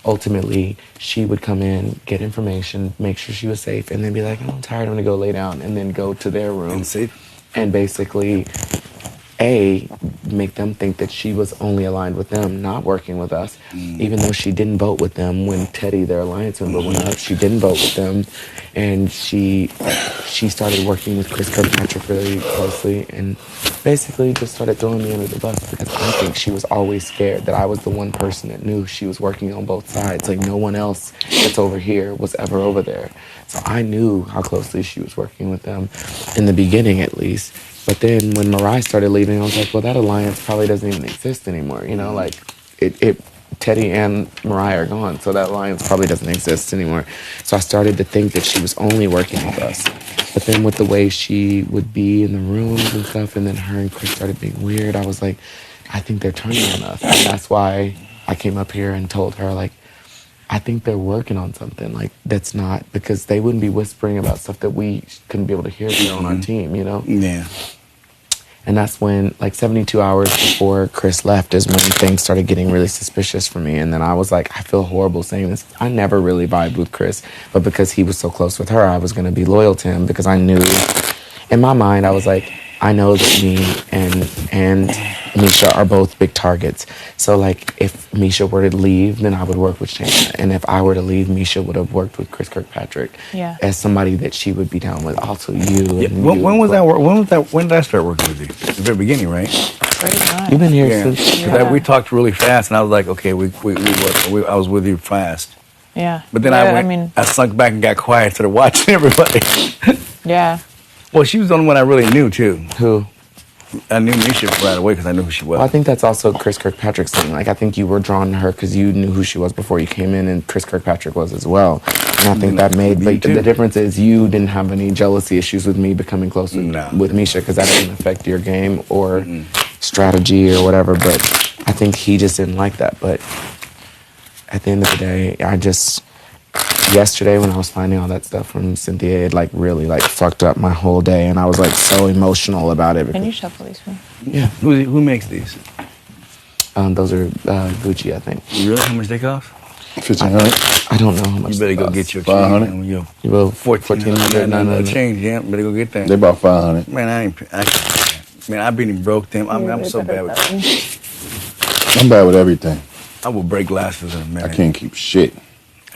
ultimately she would come in, get information, make sure she was safe, and then be like, I'm tired, I'm gonna go lay down, and then go to their room and basically make them think that she was only aligned with them, not working with us, even though she didn't vote with them when Teddy, their alliance member, went up. She didn't vote with them, and she started working with Chris Kirkpatrick really closely, and basically just started throwing me under the bus because I think she was always scared that I was the one person that knew she was working on both sides. Like, no one else that's over here was ever over there. So I knew how closely she was working with them, in the beginning at least. But then when Mariah started leaving, I was like, well, that alliance probably doesn't even exist anymore. You know, like, Teddy and Mariah are gone, so that alliance probably doesn't exist anymore. So I started to think that she was only working with us. But then with the way she would be in the rooms and stuff, and then her and Chris started being weird, I was like, I think they're turning on us. And that's why I came up here and told her, like, I think they're working on something. Like, that's not, because they wouldn't be whispering about stuff that we couldn't be able to hear here on our team, you know? Yeah. And that's when, like, 72 hours before Chris left is when things started getting really suspicious for me. And then I was like, I feel horrible saying this. I never really vibed with Chris, but because he was so close with her, I was going to be loyal to him because I knew, in my mind, I was like, I know that me and Miesha are both big targets. So, like, if Miesha were to leave, then I would work with Shanna. And if I were to leave, Miesha would have worked with Chris Kirkpatrick as somebody that she would be down with. Also, you. Yeah. When was that? When did I start working with you? At the very beginning, right? You've been here since. Yeah. We talked really fast, and I was like, okay, we worked. I was with you fast. Yeah. But then I sunk back and got quiet, started watching everybody. Yeah. Well, she was the only one I really knew, too. Who? I knew Miesha right away because I knew who she was. Well, I think that's also Chris Kirkpatrick's thing. Like, I think you were drawn to her because you knew who she was before you came in, and Chris Kirkpatrick was as well. And I think that made, but the difference is you didn't have any jealousy issues with me becoming close with Miesha, because that didn't affect your game or strategy or whatever. But I think he just didn't like that. But at the end of the day, yesterday when I was finding all that stuff from Cynthia, it like really like fucked up my whole day, and I was like so emotional about it. Can you shuffle these for me? Yeah. Who makes these? Those are Gucci, I think. Really? How much they cost? $1,500. I don't know how much. You better go get your $500. You will $1,400. No, change, yeah. Better go get that. They bought $500. Man, I've been broke them. I'm so bad with that. I'm bad with everything. I will break glasses in a minute. I can't keep shit.